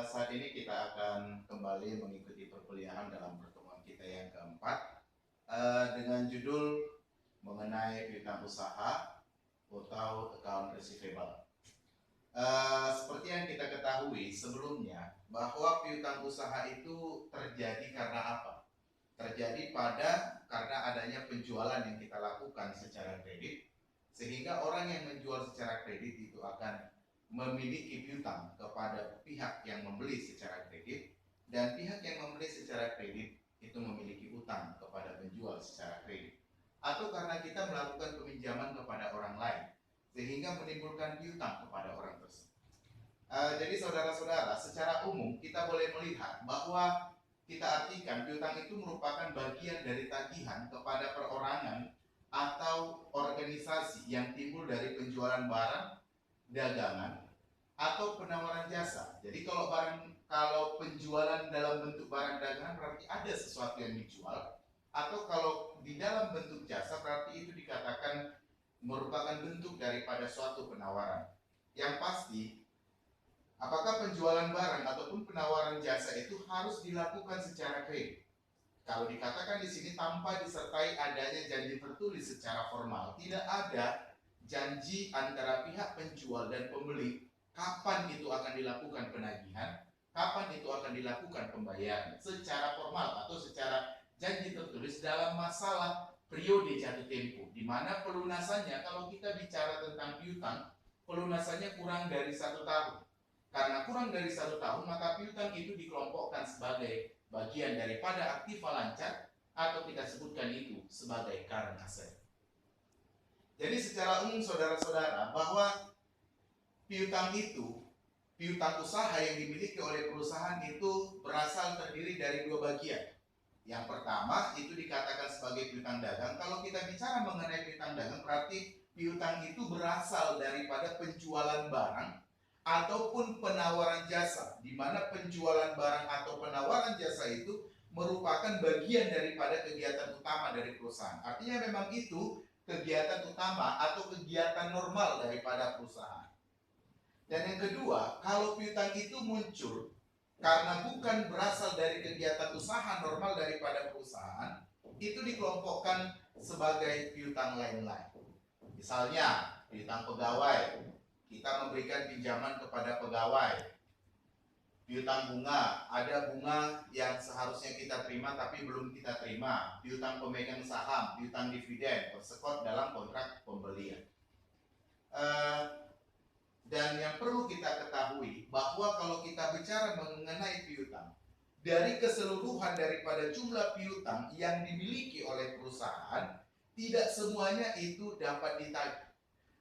Saat ini kita akan kembali mengikuti perkuliahan dalam pertemuan kita yang keempat dengan judul mengenai piutang usaha atau account receivable. Seperti yang kita ketahui sebelumnya bahwa piutang usaha itu terjadi karena apa? Terjadi karena adanya penjualan yang kita lakukan secara kredit, sehingga orang yang menjual secara kredit itu akan memiliki piutang kepada pihak yang membeli secara kredit, dan pihak yang membeli secara kredit itu memiliki utang kepada penjual secara kredit, atau karena kita melakukan peminjaman kepada orang lain sehingga menimbulkan piutang kepada orang tersebut. Jadi saudara-saudara, secara umum kita boleh melihat bahwa kita artikan piutang itu merupakan bagian dari tagihan kepada perorangan atau organisasi yang timbul dari penjualan barang, dagangan, atau penawaran jasa. Jadi kalau penjualan dalam bentuk barang dagangan berarti ada sesuatu yang dijual, atau kalau di dalam bentuk jasa berarti itu dikatakan merupakan bentuk daripada suatu penawaran. Yang pasti, apakah penjualan barang ataupun penawaran jasa itu harus dilakukan secara kredit? Kalau dikatakan di sini tanpa disertai adanya janji tertulis secara formal, tidak ada janji antara pihak penjual dan pembeli kapan itu akan dilakukan penagihan, kapan itu akan dilakukan pembayaran secara formal atau secara janji tertulis dalam masalah periode jatuh tempo, di mana pelunasannya kalau kita bicara tentang piutang, pelunasannya kurang dari 1 tahun. Karena kurang dari 1 tahun, maka piutang itu dikelompokkan sebagai bagian daripada aktiva lancar atau kita sebutkan itu sebagai current asset. Jadi secara umum saudara-saudara bahwa piutang usaha yang dimiliki oleh perusahaan itu berasal terdiri dari 2 bagian. Yang pertama itu dikatakan sebagai piutang dagang. Kalau kita bicara mengenai piutang dagang berarti piutang itu berasal daripada penjualan barang ataupun penawaran jasa, di mana penjualan barang atau penawaran jasa itu merupakan bagian daripada kegiatan utama dari perusahaan. Artinya memang itu kegiatan utama atau kegiatan normal daripada perusahaan. Dan yang kedua, kalau piutang itu muncul karena bukan berasal dari kegiatan usaha normal daripada perusahaan, itu dikelompokkan sebagai piutang lain-lain. Misalnya, piutang pegawai, kita memberikan pinjaman kepada pegawai. Piutang bunga, ada bunga yang seharusnya kita terima tapi belum kita terima. Piutang pemegang saham, piutang dividen, tersekot dalam kontrak pembelian. Dan yang perlu kita ketahui bahwa kalau kita bicara mengenai piutang, dari keseluruhan daripada jumlah piutang yang dimiliki oleh perusahaan, tidak semuanya itu dapat ditagih.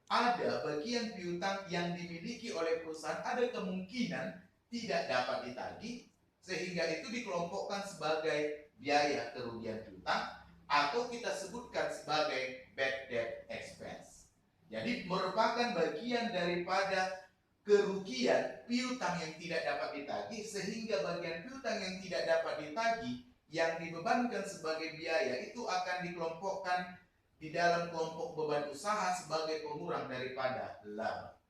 Ada bagian piutang yang dimiliki oleh perusahaan ada kemungkinan tidak dapat ditagih, sehingga itu dikelompokkan sebagai biaya kerugian piutang atau kita sebutkan sebagai bad debt expense. Jadi merupakan bagian daripada kerugian piutang yang tidak dapat ditagih, sehingga bagian piutang yang tidak dapat ditagih yang dibebankan sebagai biaya itu akan dikelompokkan di dalam kelompok beban usaha sebagai pengurang daripada laba.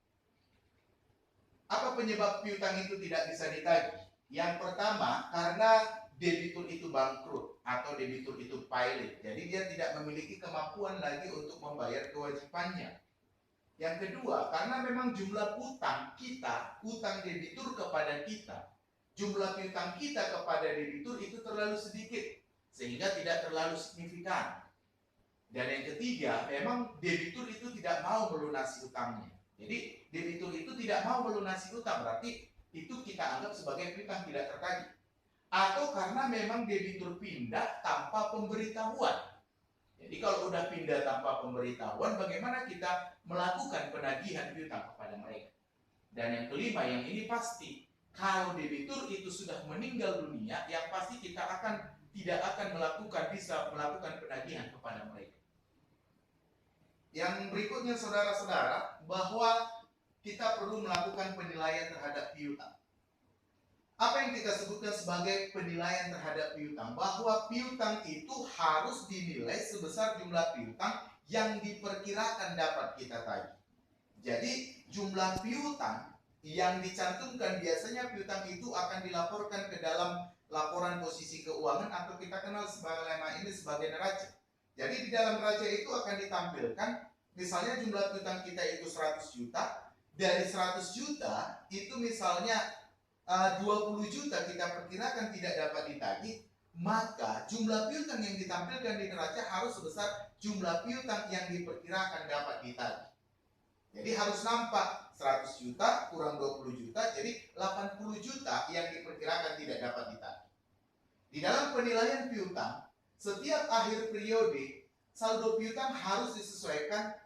Apa penyebab piutang itu tidak bisa ditagih? Yang pertama, karena debitur itu bangkrut atau debitur itu pilot. Jadi dia tidak memiliki kemampuan lagi untuk membayar kewajibannya. Yang kedua, karena memang jumlah utang kita, utang debitur kepada kita, jumlah piutang kita kepada debitur itu terlalu sedikit, sehingga tidak terlalu signifikan. Dan yang ketiga, memang debitur itu tidak mau melunasi utangnya. Jadi debitur itu tidak mau melunasi utang, berarti itu kita anggap sebagai piutang tidak tertagih. Atau karena memang debitur pindah tanpa pemberitahuan. Jadi kalau udah pindah tanpa pemberitahuan, bagaimana kita melakukan penagihan piutang kepada mereka? Dan yang kelima, yang ini pasti, kalau debitur itu sudah meninggal dunia, yang pasti kita tidak akan bisa melakukan penagihan kepada mereka. Yang berikutnya saudara-saudara, bahwa kita perlu melakukan penilaian terhadap piutang. Apa yang kita sebutkan sebagai penilaian terhadap piutang? Bahwa piutang itu harus dinilai sebesar jumlah piutang yang diperkirakan dapat kita tagih. Jadi jumlah piutang yang dicantumkan biasanya piutang itu akan dilaporkan ke dalam laporan posisi keuangan atau kita kenal selama ini sebagai neraca. Jadi di dalam neraca itu akan ditampilkan misalnya jumlah piutang kita itu 100 juta, dari 100 juta itu misalnya 20 juta kita perkirakan tidak dapat ditagih, maka jumlah piutang yang ditampilkan di neraca harus sebesar jumlah piutang yang diperkirakan dapat ditagih. Jadi harus nampak 100 juta kurang 20 juta, jadi 80 juta yang diperkirakan tidak dapat ditagih. Di dalam penilaian piutang, setiap akhir periode, saldo piutang harus disesuaikan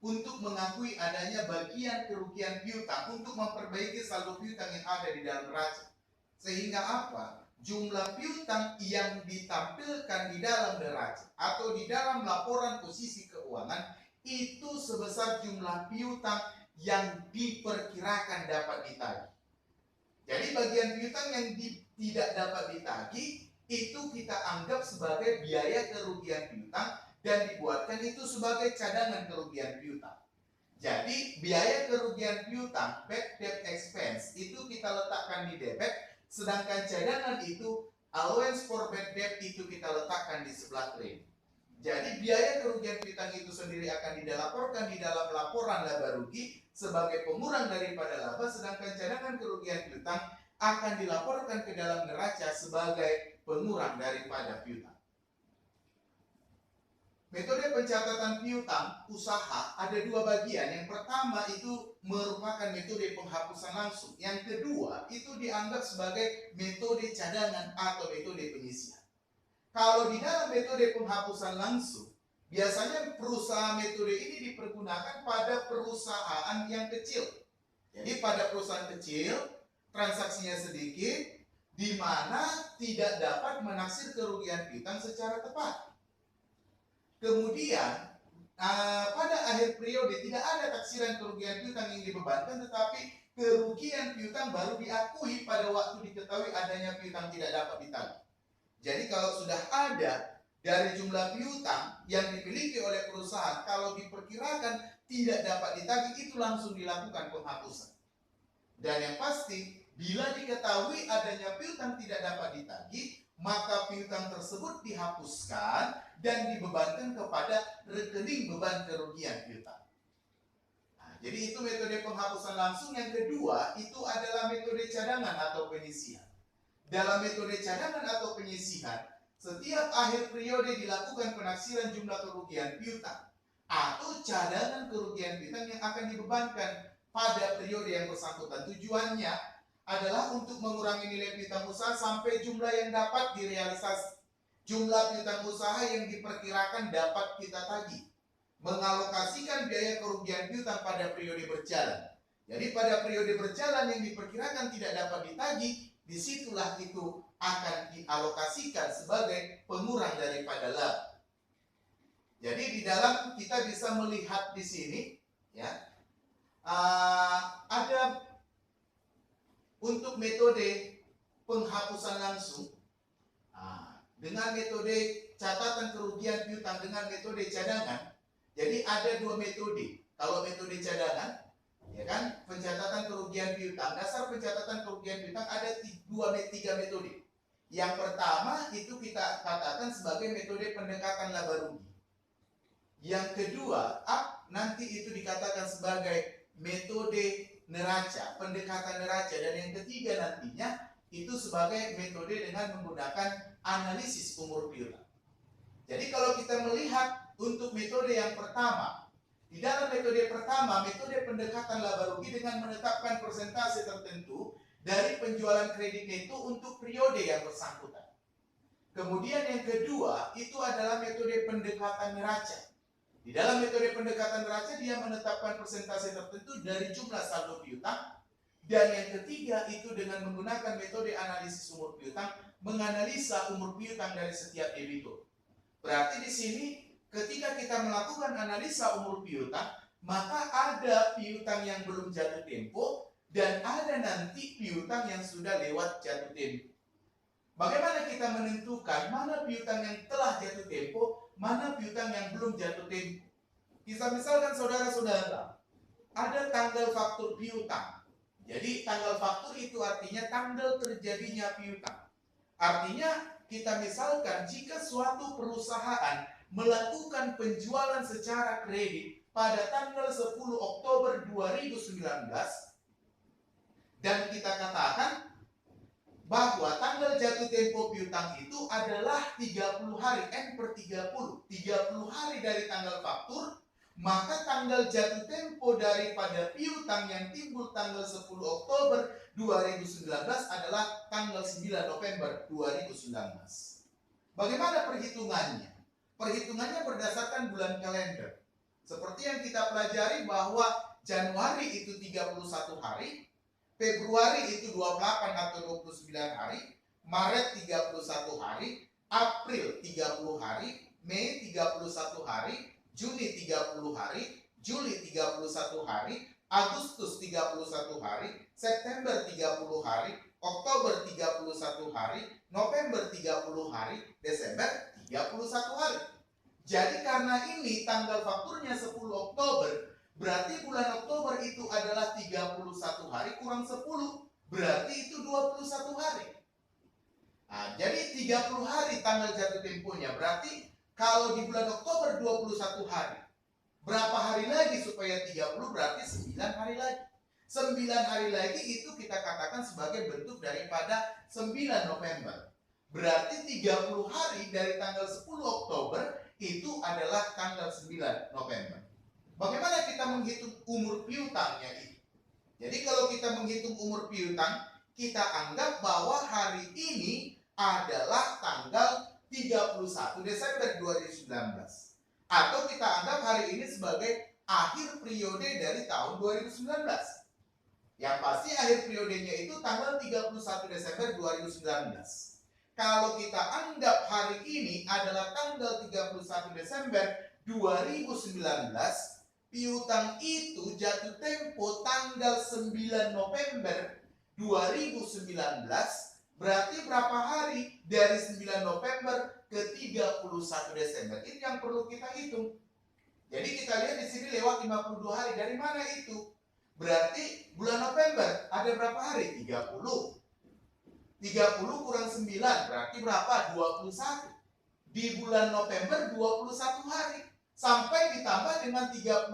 untuk mengakui adanya bagian kerugian piutang untuk memperbaiki saldo piutang yang ada di dalam neraca. Sehingga apa? Jumlah piutang yang ditampilkan di dalam neraca atau di dalam laporan posisi keuangan itu sebesar jumlah piutang yang diperkirakan dapat ditagih. Jadi bagian piutang yang tidak dapat ditagih itu kita anggap sebagai biaya kerugian piutang dan dibuatkan itu sebagai cadangan kerugian piutang. Jadi biaya kerugian piutang, bad debt expense, itu kita letakkan di debit, sedangkan cadangan itu, allowance for bad debt, itu kita letakkan di sebelah kredit. Jadi biaya kerugian piutang itu sendiri akan dilaporkan di dalam laporan laba rugi sebagai pengurang daripada laba, sedangkan cadangan kerugian piutang akan dilaporkan ke dalam neraca sebagai pengurang daripada piutang. Metode pencatatan piutang usaha ada dua bagian. Yang pertama itu merupakan metode penghapusan langsung. Yang kedua itu dianggap sebagai metode cadangan atau metode penyisihan. Kalau di dalam metode penghapusan langsung, biasanya perusahaan metode ini dipergunakan pada perusahaan yang kecil. Jadi pada perusahaan kecil, transaksinya sedikit, di mana tidak dapat menaksir kerugian piutang secara tepat. Kemudian pada akhir periode tidak ada taksiran kerugian piutang yang dibebankan, tetapi kerugian piutang baru diakui pada waktu diketahui adanya piutang tidak dapat ditagih. Jadi kalau sudah ada dari jumlah piutang yang dimiliki oleh perusahaan, kalau diperkirakan tidak dapat ditagih, itu langsung dilakukan penghapusan. Dan yang pasti, bila diketahui adanya piutang tidak dapat ditagih, maka piutang tersebut dihapuskan dan dibebankan kepada rekening beban kerugian piutang. Nah, jadi itu metode penghapusan langsung. Yang kedua itu adalah metode cadangan atau penyisihan. Dalam metode cadangan atau penyisihan, setiap akhir periode dilakukan penaksiran jumlah kerugian piutang atau cadangan kerugian piutang yang akan dibebankan pada periode yang bersangkutan. Tujuannya adalah untuk mengurangi nilai piutang usaha sampai jumlah yang dapat direalisasi. Jumlah piutang usaha yang diperkirakan dapat kita tagih. Mengalokasikan biaya kerugian piutang pada periode berjalan. Jadi pada periode berjalan yang diperkirakan tidak dapat ditagih, disitulah itu akan dialokasikan sebagai pengurang daripada laba. Jadi di dalam kita bisa melihat di sini, ya, ada untuk metode penghapusan langsung, dengan metode catatan kerugian piutang dengan metode cadangan. Jadi ada dua metode. Kalau metode cadangan, ya kan, pencatatan kerugian piutang, dasar pencatatan kerugian piutang ada tiga metode. Yang pertama itu kita katakan sebagai metode pendekatan laba rugi. Yang kedua, nanti itu dikatakan sebagai metode neraca, pendekatan neraca, dan yang ketiga nantinya itu sebagai metode dengan menggunakan analisis umur piutang. Jadi kalau kita melihat untuk metode yang pertama, di dalam metode pertama, metode pendekatan laba rugi dengan menetapkan persentase tertentu dari penjualan kredit neto untuk periode yang bersangkutan. Kemudian yang kedua itu adalah metode pendekatan neraca. Di dalam metode pendekatan neraca dia menetapkan persentase tertentu dari jumlah saldo piutang. Dan yang ketiga itu dengan menggunakan metode analisis umur piutang, menganalisa umur piutang dari setiap debitur. Berarti di sini ketika kita melakukan analisa umur piutang, maka ada piutang yang belum jatuh tempo dan ada nanti piutang yang sudah lewat jatuh tempo. Bagaimana kita menentukan mana piutang yang telah jatuh tempo, mana piutang yang belum jatuh tempo? Misalkan saudara-saudara, ada tanggal faktur piutang Jadi tanggal faktur itu artinya tanggal terjadinya piutang. Artinya kita misalkan jika suatu perusahaan melakukan penjualan secara kredit pada tanggal 10 Oktober 2019 dan kita katakan bahwa tanggal jatuh tempo piutang itu adalah 30 hari, N per 30 hari dari tanggal faktur, maka tanggal jatuh tempo daripada piutang yang timbul tanggal 10 Oktober 2019 adalah tanggal 9 November 2019. Bagaimana perhitungannya? Perhitungannya berdasarkan bulan kalender. Seperti yang kita pelajari bahwa Januari itu 31 hari, Februari itu 28 atau 29 hari, Maret 31 hari, April 30 hari, Mei 31 hari, Juni 30 hari, Juli 31 hari, Agustus 31 hari, September 30 hari, Oktober 31 hari, November 30 hari, Desember 31 hari. Jadi karena ini tanggal fakturnya 10 Oktober, berarti bulan Oktober itu adalah 31 hari kurang 10, berarti itu 21 hari. Nah, jadi 30 hari tanggal jatuh temponya, berarti kalau di bulan Oktober 21 hari, berapa hari lagi supaya 30? Berarti 9 hari lagi. 9 hari lagi itu kita katakan sebagai bentuk daripada 9 November. Berarti 30 hari dari tanggal 10 Oktober itu adalah tanggal 9 November. Bagaimana kita menghitung umur piutangnya itu? Jadi kalau kita menghitung umur piutang, kita anggap bahwa hari ini adalah tanggal 31 Desember 2019. Atau kita anggap hari ini sebagai akhir periode dari tahun 2019. Yang pasti akhir periodenya itu tanggal 31 Desember 2019. Kalau kita anggap hari ini adalah tanggal 31 Desember 2019, piutang itu jatuh tempo tanggal 9 November 2019, berarti berapa hari dari 9 November ke 31 Desember? Ini yang perlu kita hitung. Jadi kita lihat di sini lewat 52 hari. Dari mana itu? Berarti bulan November ada berapa hari? 30. 30 kurang 9 berarti berapa? 21. Di bulan November 21 hari. Sampai ditambah dengan 31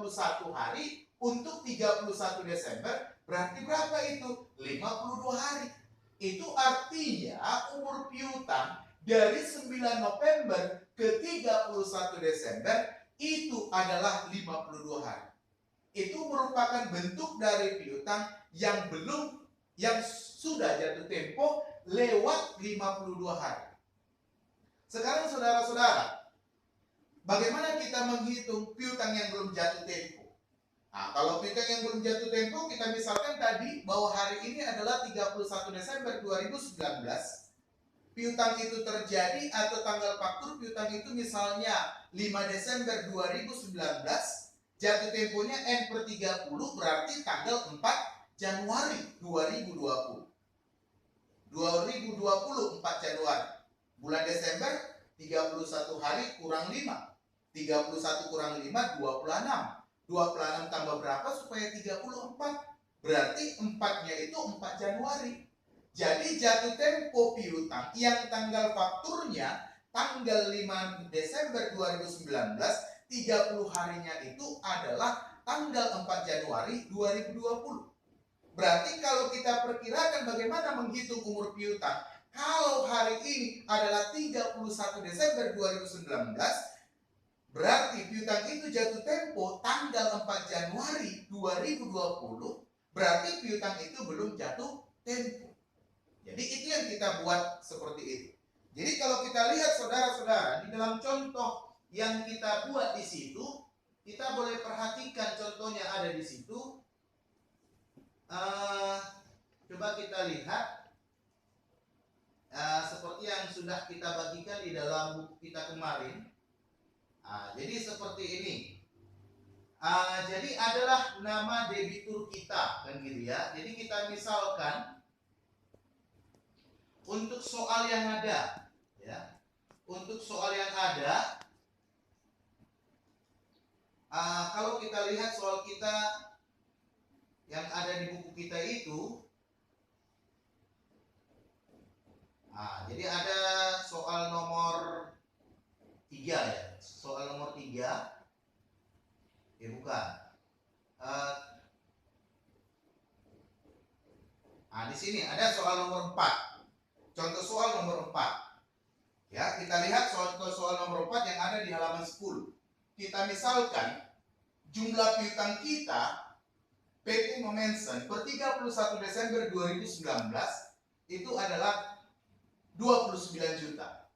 hari untuk 31 Desember, berarti berapa itu? 52 hari. Itu artinya umur piutang dari 9 November ke 31 Desember itu adalah 52 hari. Itu merupakan bentuk dari piutang yang sudah jatuh tempo lewat 52 hari. Sekarang saudara-saudara, bagaimana kita menghitung piutang yang belum jatuh tempo? Nah, kalau piutang yang belum jatuh tempo, kita misalkan tadi bahwa hari ini adalah 31 Desember 2019. Piutang itu terjadi atau tanggal faktur piutang itu misalnya 5 Desember 2019. Jatuh temponya N per 30 berarti tanggal 4 Januari 2020. 4 Januari. Bulan Desember 31 hari kurang 5. 31 kurang 5 26. 26 tambah berapa supaya 34? Berarti 4-nya itu 4 Januari. Jadi jatuh tempo piutang yang tanggal fakturnya tanggal 5 Desember 2019, 30 harinya itu adalah tanggal 4 Januari 2020. Berarti kalau kita perkirakan bagaimana menghitung umur piutang, kalau hari ini adalah 31 Desember 2019, berarti piutang itu jatuh tempo tanggal 4 Januari 2020, berarti piutang itu belum jatuh tempo. Jadi itu yang kita buat seperti itu. Jadi kalau kita lihat saudara-saudara, di dalam contoh yang kita buat di situ, kita boleh perhatikan contohnya ada di situ. Coba kita lihat seperti yang sudah kita bagikan di dalam buku kita kemarin. Jadi seperti ini. Jadi adalah nama debitur kita, kan gitu ya. Jadi kita misalkan untuk soal yang ada, ya. Untuk soal yang ada, kalau kita lihat soal kita yang ada di buku kita itu, jadi ada soal nomor 3 ya. Soal nomor 3. Bukan. Di sini ada soal nomor 4. Contoh soal nomor 4. Ya, kita lihat soal nomor 4 yang ada di halaman 10. Kita misalkan jumlah piutang kita PT Momensen per 31 Desember 2019 itu adalah 29 juta.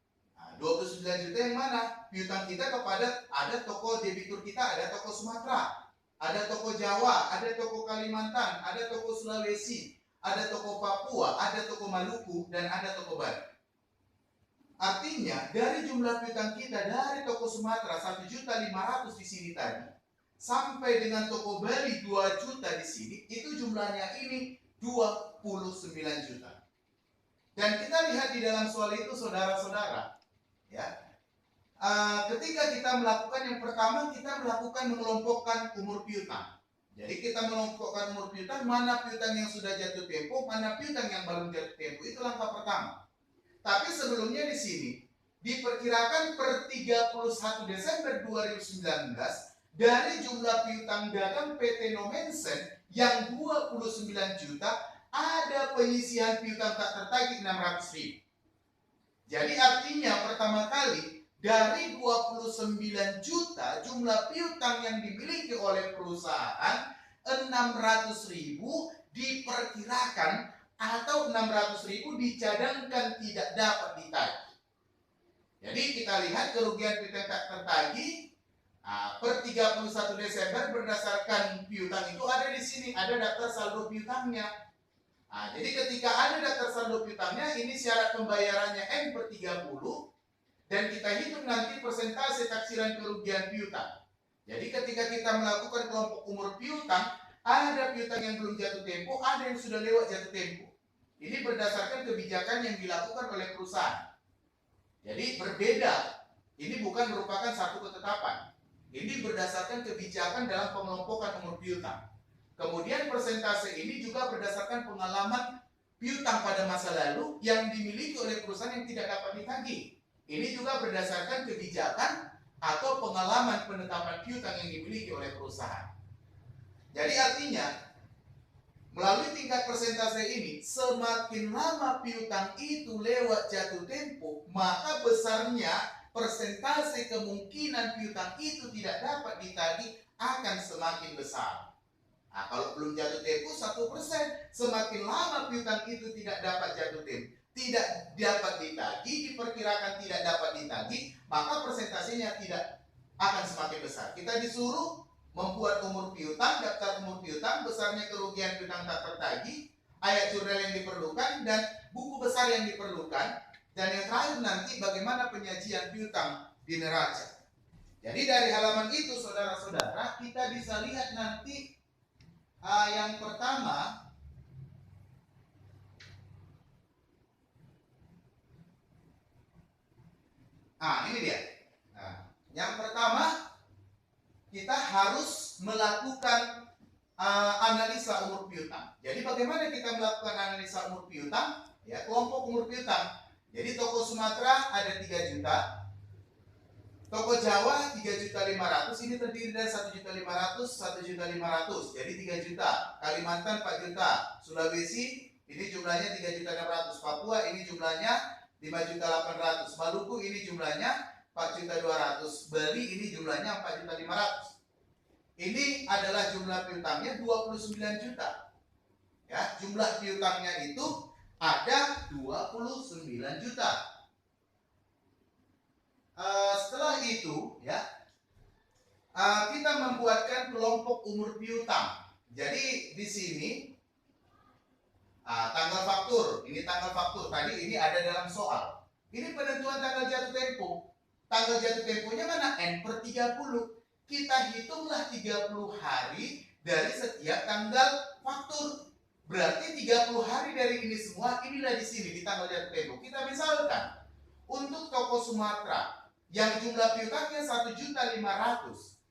29 juta yang mana? Piutang kita kepada, ada toko debitur kita, ada toko Sumatera, ada toko Jawa, ada toko Kalimantan, ada toko Sulawesi, ada toko Papua, ada toko Maluku, dan ada toko Bali. Artinya dari jumlah piutang kita dari toko Sumatera 1.500.000 di sini tadi sampai dengan toko Bali 2 juta di sini, itu jumlahnya ini 29 juta. Dan kita lihat di dalam soal itu, saudara-saudara, ya, ketika kita melakukan yang pertama, kita melakukan mengelompokkan umur piutang. Jadi kita mengelompokkan umur piutang, mana piutang yang sudah jatuh tempo, mana piutang yang belum jatuh tempo. Itu langkah pertama. Tapi sebelumnya di sini diperkirakan per 31 Desember 2019 dari jumlah piutang dagang PT Momensen yang 29 juta, ada penyisihan piutang tak tertagih 600.000. Jadi artinya pertama kali dari 29 juta jumlah piutang yang dimiliki oleh perusahaan, 600.000 diperkirakan atau 600.000 dicadangkan tidak dapat ditagih. Jadi kita lihat kerugian piutang tak tertagih per 31 Desember berdasarkan piutang itu ada di sini, ada daftar saldo piutangnya. Jadi ketika ada daftar saldo piutangnya, ini syarat pembayarannya N per 30, dan kita hitung nanti persentase taksiran kerugian piutang. Jadi ketika kita melakukan kelompok umur piutang, ada piutang yang belum jatuh tempo, ada yang sudah lewat jatuh tempo. Ini berdasarkan kebijakan yang dilakukan oleh perusahaan. Jadi berbeda, ini bukan merupakan satu ketetapan. Ini berdasarkan kebijakan dalam pengelompokan umur piutang. Kemudian persentase ini juga berdasarkan pengalaman piutang pada masa lalu yang dimiliki oleh perusahaan yang tidak dapat ditagih. Ini juga berdasarkan kebijakan atau pengalaman penetapan piutang yang dimiliki oleh perusahaan. Jadi artinya melalui tingkat persentase ini, semakin lama piutang itu lewat jatuh tempo, maka besarnya persentase kemungkinan piutang itu tidak dapat ditagih akan semakin besar. Kalau belum jatuh tempo 1%, semakin lama piutang itu tidak dapat jatuh tempo, tidak dapat ditagih, diperkirakan tidak dapat ditagih, maka persentasenya tidak akan semakin besar. Kita disuruh membuat umur piutang, daftar umur piutang, besarnya kerugian piutang tak tertagih, ayat jurnal yang diperlukan, dan buku besar yang diperlukan, dan yang terakhir nanti bagaimana penyajian piutang di neraca. Jadi dari halaman itu, saudara-saudara, kita bisa lihat nanti yang pertama, ini dia. Yang pertama, kita harus melakukan analisa umur piutang. Jadi bagaimana kita melakukan analisa umur piutang? Ya, kelompok umur piutang. Jadi toko Sumatera ada 3 juta, toko Jawa 3.500.000, ini terdiri dari 1.500.000, 1.500.000, jadi 3 juta. Kalimantan 4 juta. Sulawesi ini jumlahnya 3.600.000. Papua ini jumlahnya 5.800.000. Maluku ini jumlahnya 4.200.000. Bali ini jumlahnya 4.500.000. Ini adalah jumlah piutangnya 29 juta. Ya, jumlah piutangnya itu ada 29 juta. Setelah itu ya, kita membuatkan kelompok umur piutang. Jadi di sini tanggal faktur, ini tanggal faktur tadi ini ada dalam soal. Ini penentuan tanggal jatuh tempo. Tanggal jatuh temponya mana? N per 30. Kita hitunglah 30 hari dari setiap tanggal faktur. Berarti 30 hari dari ini semua, inilah di sini di tanggal jatuh tempo. Kita misalkan untuk toko Sumatera yang jumlah piutangnya 1.500.000,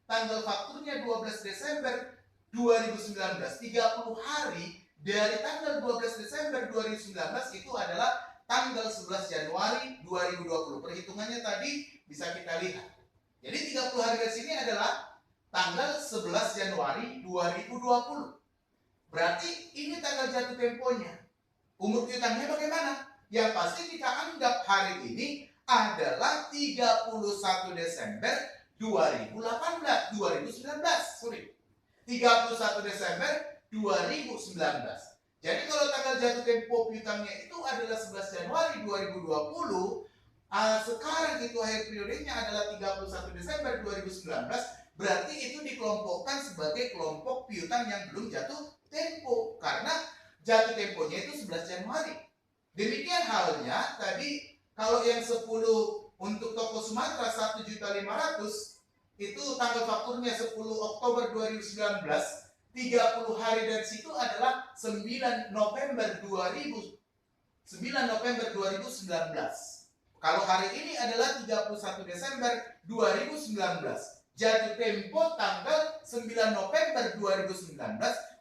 tanggal fakturnya 12 Desember 2019, 30 hari dari tanggal 12 Desember 2019 itu adalah tanggal 11 Januari 2020. Perhitungannya tadi bisa kita lihat. Jadi 30 hari dari sini adalah tanggal 11 Januari 2020. Berarti ini tanggal jatuh temponya. Umur piutangnya bagaimana? Yang pasti kita anggap hari ini adalah 31 Desember 2019. 31 Desember 2019. Jadi kalau tanggal jatuh tempo piutangnya itu adalah 11 Januari 2020, sekarang itu akhir periodenya adalah 31 Desember 2019, berarti itu dikelompokkan sebagai kelompok piutang yang belum jatuh tempo karena jatuh temponya itu 11 Januari. Demikian halnya tadi kalau yang 10 untuk toko Sumatera 1.500.000 itu tanggal fakturnya 10 Oktober 2019, 30 hari dari situ adalah 9 November 2019. Kalau hari ini adalah 31 Desember 2019. Jatuh tempo tanggal 9 November 2019,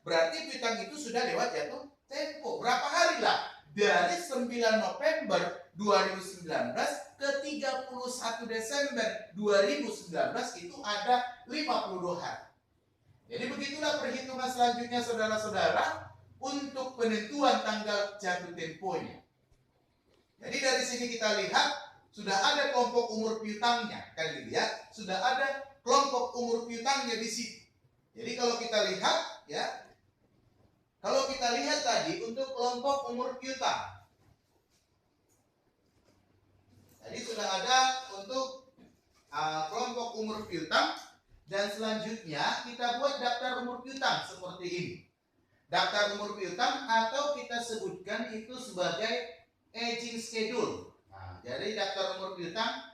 berarti piutang itu sudah lewat jatuh tempo. Berapa hari lah? Dari 9 November 2019 ke 31 Desember 2019 itu ada 52 hari. Jadi begitulah perhitungan selanjutnya saudara-saudara untuk penentuan tanggal jatuh temponya. Jadi dari sini kita lihat sudah ada kelompok umur piutangnya, kan dilihat sudah ada kelompok umur piutangnya di sini. Jadi kalau kita lihat ya, kalau kita lihat tadi untuk kelompok umur piutang, jadi sudah ada untuk kelompok umur piutang, dan selanjutnya kita buat daftar umur piutang seperti ini. Daftar umur piutang atau kita sebutkan itu sebagai aging schedule. Nah, jadi daftar umur piutang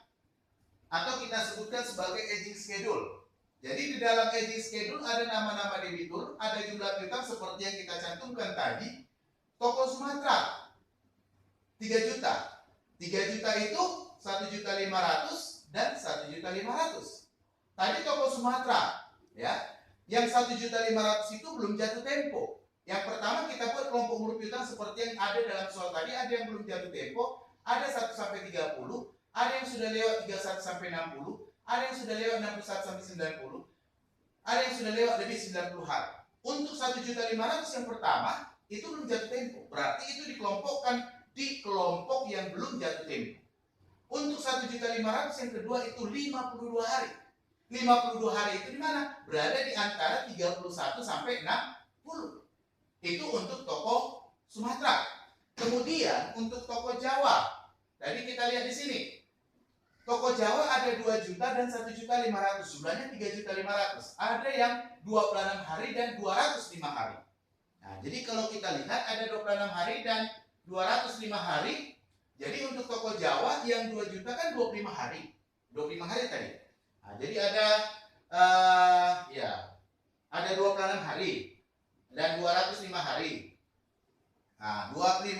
atau kita sebutkan sebagai aging schedule. Jadi di dalam aging schedule ada nama-nama debitur, ada jumlah piutang seperti yang kita cantumkan tadi. Toko Sumatera 3 juta. 3 juta itu 1.500.000 dan 1.500.000. Tadi toko Sumatera ya, yang 1.500.000 itu belum jatuh tempo. Yang pertama kita buat kelompok umur piutang seperti yang ada dalam soal tadi, ada yang belum jatuh tempo, ada 1 sampai 30, ada yang sudah lewat 31 sampai 60, ada yang sudah lewat 61 sampai 90, ada yang sudah lewat lebih 90 hari. Untuk 1.500.000 yang pertama itu belum jatuh tempo, berarti itu dikelompokkan di kelompok yang belum jatuh tempo. Untuk 1.500.000 yang kedua itu 52 hari. 52 hari itu di mana? Berada di antara 31 sampai 60. Itu untuk toko Sumatera. Kemudian untuk toko Jawa, tadi kita lihat di sini. Toko Jawa ada 2 juta dan 1.500.000, jumlahnya 3.500.000. Ada yang 26 hari dan 205 hari. Nah, jadi kalau kita lihat ada 26 hari dan 205 hari. Jadi untuk toko Jawa yang 2 juta kan 25 hari. 25 hari tadi. Nah, jadi ada ada 26 hari dan 205 hari. Nah, 26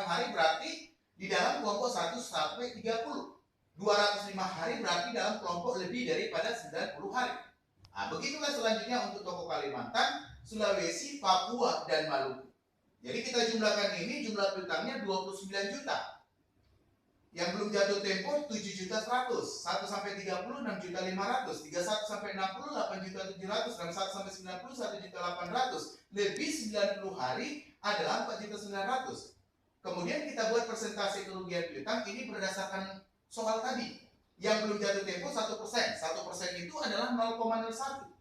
hari berarti di dalam kelompok 1 sampai 30. 205 hari berarti dalam kelompok lebih daripada 90 hari. Nah, begitulah selanjutnya untuk toko Kalimantan, Sulawesi, Papua, dan Maluku. Jadi kita jumlahkan ini, jumlah piutangnya 29 juta. Yang belum jatuh tempo 7.100.000, 1 sampai 30 6.500.000, 31 sampai 60 8.700.000, dan 1 sampai 90 1.800.000. Lebih 90 hari adalah 4.900.000. Kemudian kita buat persentase kerugian piutang ini berdasarkan soal tadi. Yang belum jatuh tempo 1%. 1% itu adalah 0,01.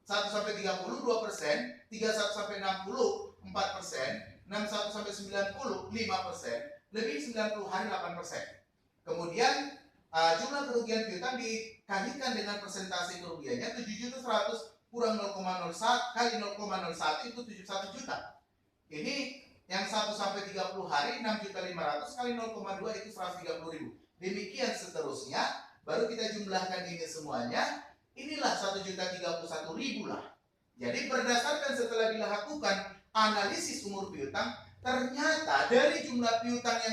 1 sampai 30 2%, 31 sampai 60 4%, 61 sampai 90 5%. Lebih 90 hari 8%. Kemudian jumlah kerugian piutang dikalikan dengan persentase kerugiannya 7.100.000 kurang 0,01 kali 0,01 itu 71 juta. Ini yang 1 sampai 30 hari 6.500.000 kali 0,2 itu 130.000. Demikian seterusnya, baru kita jumlahkan ini semuanya. Inilah 1.031.000 lah. Jadi berdasarkan setelah dilakukan analisis umur piutang, ternyata dari jumlah piutang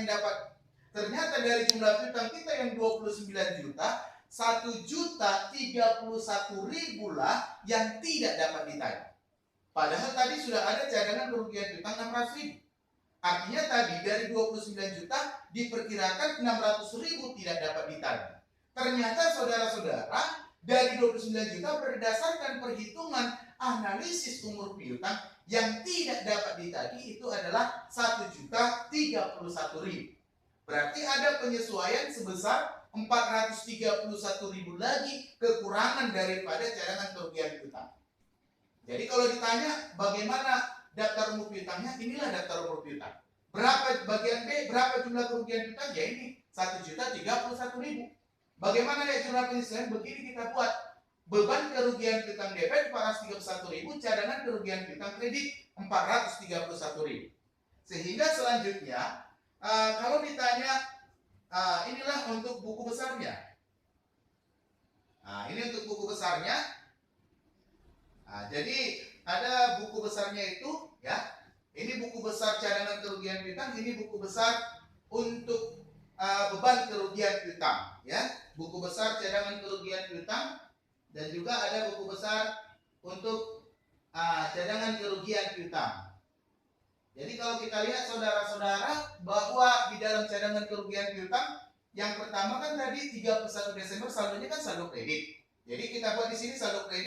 kita yang 29 juta, 1.031.000 lah yang tidak dapat ditagih. Padahal tadi sudah ada cadangan kerugian piutang 600.000. Artinya tadi dari 29 juta diperkirakan 600.000 tidak dapat ditagih. Ternyata saudara-saudara, dari 29 juta berdasarkan perhitungan analisis umur piutang yang tidak dapat ditagih itu adalah 1.031.000. Berarti ada penyesuaian sebesar 431.000 lagi kekurangan daripada cadangan kerugian piutang. Jadi kalau ditanya bagaimana daftar umur piutangnya, inilah daftar umur piutang. Berapa bagian B, berapa jumlah kerugian piutang? Ya ini 1.031.000. Bagaimana ya jumlah penyesuaian? Begini kita buat. Beban kerugian piutang DP 431.000, cadangan kerugian piutang kredit 431.000. Sehingga selanjutnya kalau ditanya inilah untuk buku besarnya. Nah, ini untuk buku besarnya. Nah, jadi ada buku besarnya itu ya. Ini buku besar cadangan kerugian piutang, ini buku besar untuk beban kerugian piutang ya. Buku besar cadangan kerugian piutang dan juga ada buku besar untuk cadangan kerugian piutang. Jadi kalau kita lihat saudara-saudara bahwa di dalam cadangan kerugian piutang yang pertama kan tadi 31 Desember saldonya kan saldo kredit. Jadi kita buat di sini saldo kredit